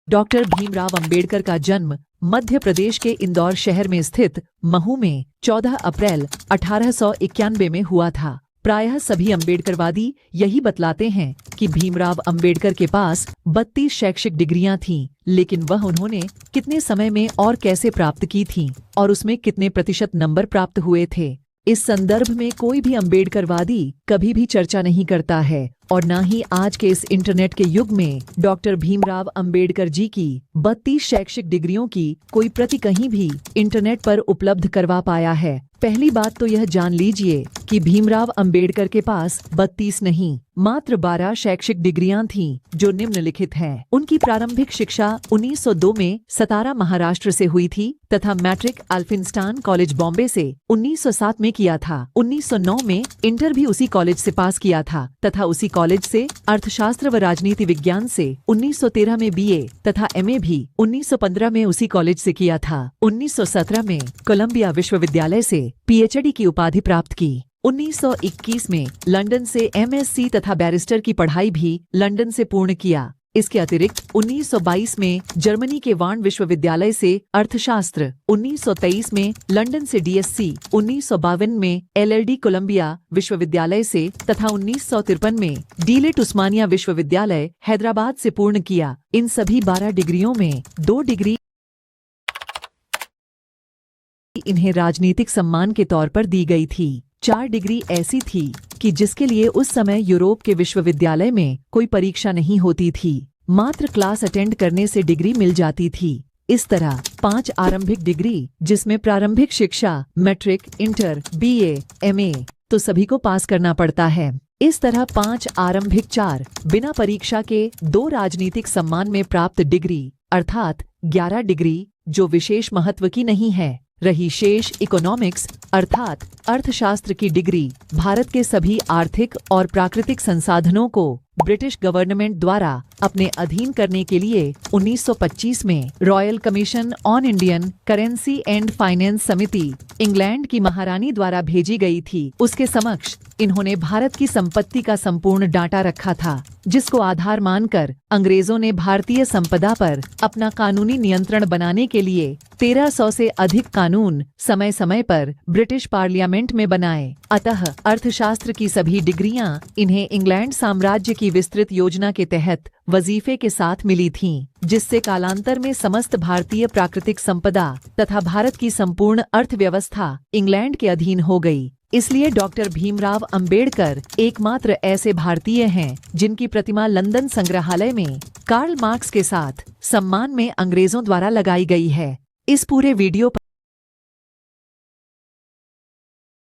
Doctor Bhimrao Ambedkar का जन्म मध्य प्रदेश के इंदौर शहर में स्थित महू में 14 अप्रैल 1891 में हुआ था। प्रायः सभी अंबेडकरवादी यही बतलाते हैं कि भीमराव अंबेडकर के पास 32 शैक्षिक डिग्रियां थीं, लेकिन वह उन्होंने कितने समय में और कैसे प्राप्त की थीं और उसमें कितने प्रतिशत नंबर प्राप्त हुए थे, इस संदर्भ में कोई भी अंबेडकरवादी कभी भी चर्चा नहीं करता है और न ही आज के इस इंटरनेट के युग में डॉक्टर भीमराव अंबेडकर जी की 32 शैक्षिक डिग्रियों की कोई प्रति कहीं भी इंटरनेट पर उपलब्ध करवा पाया है। पहली बात तो यह जान लीजिए कि भीमराव अंबेडकर के पास 32 नहीं मात्र 12 शैक्षिक डिग्रियां थीं, जो निम्नलिखित हैं। उनकी प्रारंभिक शिक्षा 1902 में सतारा महाराष्ट्र से हुई थी तथा मैट्रिक अल्फिंस्टन कॉलेज बॉम्बे से 1907 में किया था। 1909 में इंटर भी उसी कॉलेज से पास किया था तथा उसी कॉलेज से अर्थशास्त्र व राजनीति विज्ञान से 1913 में बीए तथा एमए भी 1915 में उसी कॉलेज से किया था। 1917 में कोलंबिया विश्वविद्यालय से पीएचडी की उपाधि प्राप्त की। 1921 में लंदन से एमएससी तथा बैरिस्टर की पढ़ाई भी लंदन से पूर्ण किया। इसके अतिरिक्त 1922 में जर्मनी के वार्न विश्वविद्यालय से अर्थशास्त्र, 1923 में लंदन से डीएससी, 1952 में एलएलडी कोलंबिया विश्वविद्यालय से तथा 1953 में डीलेट उस्मानिया विश्वविद्यालय हैदराबाद से पूर्ण किया। इन सभी 12 डिग्रियों में 2 डिग्री इन्हें राजनीतिक सम्मान के तौर पर दी गई थी। 4 डिग्री ऐसी थी कि जिसके लिए उस समय यूरोप के विश्वविद्यालय में कोई परीक्षा नहीं होती थी, मात्र क्लास अटेंड करने से डिग्री मिल जाती थी। इस तरह 5 आरंभिक डिग्री, जिसमें प्रारंभिक शिक्षा मैट्रिक, इंटर, बीए, एमए तो सभी को पास करना पड़ता है। इस तरह 5 आरंभिक, 4 बिना परीक्षा के, 2 राजनीतिक सम्मान में प्राप्त डिग्री अर्थात 11 डिग्री जो विशेष महत्व की नहीं है। रही शेष इकोनॉमिक्स अर्थात अर्थशास्त्र की डिग्री। भारत के सभी आर्थिक और प्राकृतिक संसाधनों को ब्रिटिश गवर्नमेंट द्वारा अपने अधीन करने के लिए 1925 में royal commission on Indian currency and finance समिति इंग्लैंड की महारानी द्वारा भेजी गई थी। उसके समक्ष इन्होंने भारत की संपत्ति का संपूर्ण डाटा रखा था, जिसको आधार मानकर अंग्रेजों ने भारतीय संपदा पर अपना कानूनी नियंत्रण बनाने के लिए 1300 से अधिक कानून समय समय पर ब्रिटिश पार्लियामेंट में बनाए। अतः अर्थशास्त्र की सभी डिग्रियां इन्हें इंग्लैंड साम्राज्य की विस्तृत योजना के तहत वजीफे के साथ मिली थीं, जिससे कालांतर में समस्त भारतीय प्राकृतिक संपदा तथा भारत की संपूर्ण अर्थव्यवस्था इंग्लैंड के अधीन हो गई। इसलिए डॉक्टर भीमराव अंबेडकर एकमात्र ऐसे भारतीय हैं जिनकी प्रतिमा लंदन संग्रहालय में कार्ल मार्क्स के साथ सम्मान में अंग्रेजों द्वारा लगाई गई है। इस पूरे वीडियो पर